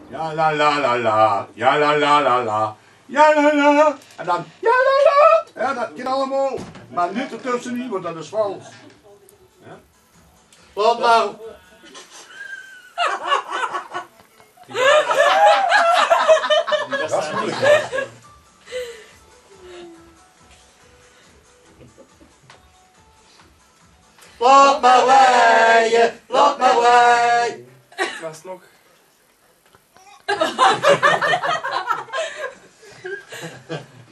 Ja la la la la, ja la la la la, ja la la. En dan ja la la. Ja, dat kan allemaal. Maar niet ertussen niet, want dat is vals. Ja? Laat nou. Dat is moeilijk. Laat maar waaien, laat maar waaien. Was nog?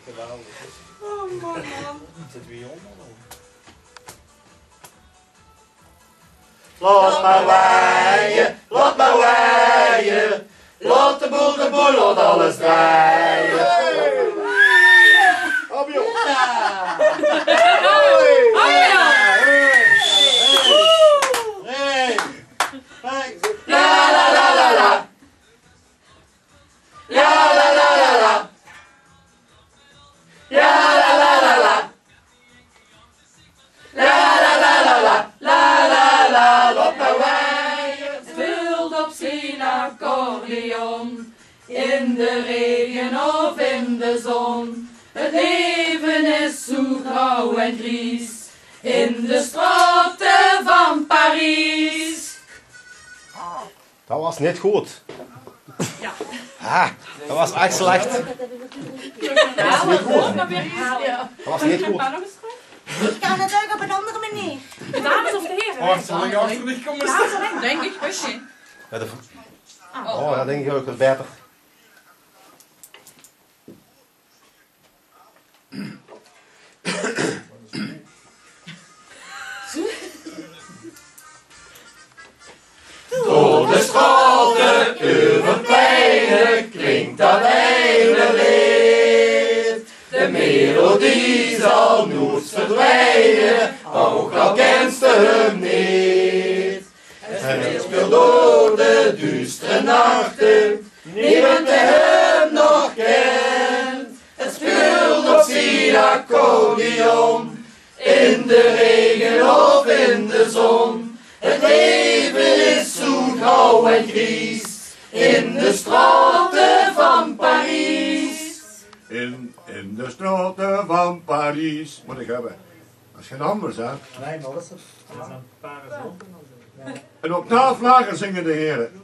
Geweldig. Oh man. Zit wie onder dan? Laat maar waaien, laat maar waaien. Laat de boel, laat alles draaien. Op joh. La la la la la. Ja la la la la. Ja la la la la. La la la la la. La la la. Laat maar waaien. Speelt op zijn accordeon, in de regen of in de zon. Het leven is zo grauw en gries, in de straten van Parijs. Dat was niet goed. Ja. Ah, dat was echt slecht. Ja, niet goed. maar weer ja. Dat was niet goed. Ik kan het ook op een andere manier. De dames of de heren? Wacht, zal ik achter niet komen Ja, staan? zo denk ik, misschien. Ja, oh, dat denk ik ook wel beter. Door de straten, over pleinen, klinkt dat ene lied. De melodie zal nooit verdwijnen, ook al kent ze hem niet. Het speelt door de duistere nachten, niemand die hem nog kent. Het speelt op zijn accordeon, in de regen of in de zon. Het leven is zo grauw en gries, in de straten van Parijs. In de straten van Parijs. Moet ik hebben. Dat is geen anders, hè? Nee, maar wat is dat? Dat is een parasol. Een octaaf lager zingen de heren.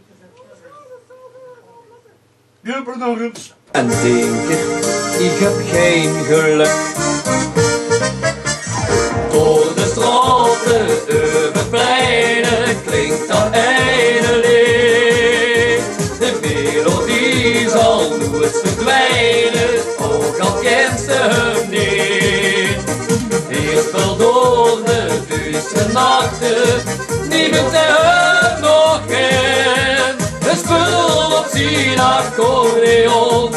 Gilbert nog eens. En denk ik heb geen geluk. Door de straten, over pleinen, klinkt dat ene lied. De melodie zal nooit verdwijnen, ook al kent ze hem niet. Eerst wel door de duistere nachten, niemand die hem nog kent. Een spul op zijn accordeon,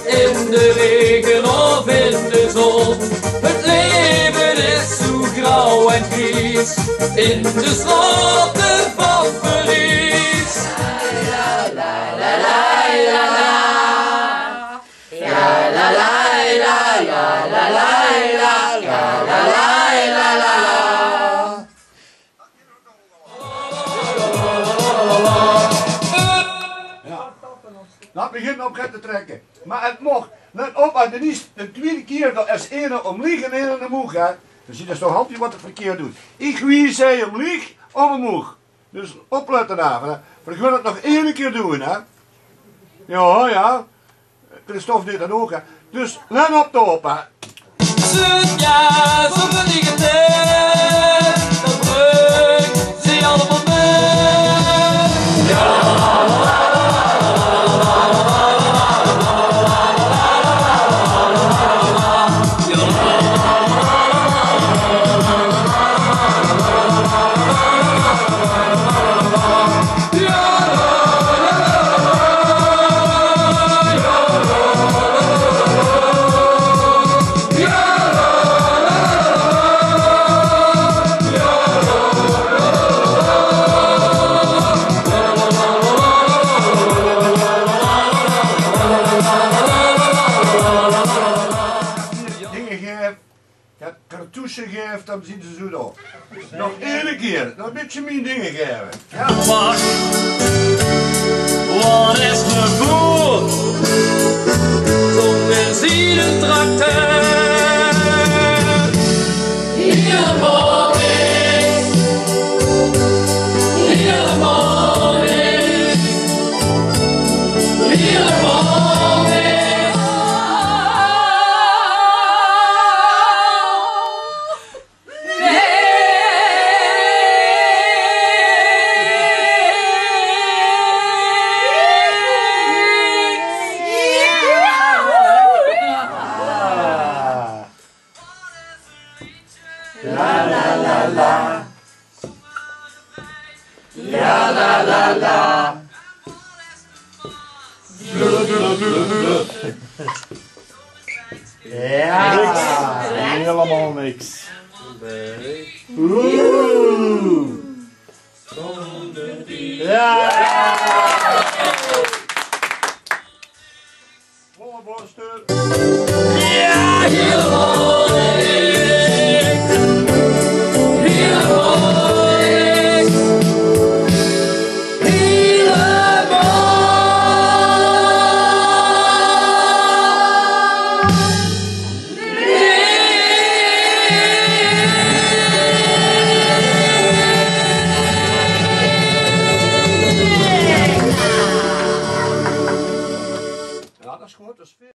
in de regen of in de zon. Het leven is zo grauw en gries, in de straten van Parijs. La la la la la la. Ja la la la la la la la la la la la la. Laat beginnen op te trekken. Maar het mocht. Let op, als het niet de tweede keer dat er ene omlieg en ene omhoog gaat. Dan zie je toch altijd wat het verkeerd doet. Ik wie zei omlieg of omhoog. Dus opletten daar. Vergun het nog één keer doen, hè. Ja, ja. Christophe deed dat ook, hè. Dus let op de op, hè. Ja, zo ben ik het net. Dat brengt ze allemaal mee. Ja. Cartouche geeft, dan zien ze zo op. Nog één keer, nog een beetje meer dingen geven. Ja. Wat is me Ja la la la. Ja, helemaal niks. Ja! Volle borsten.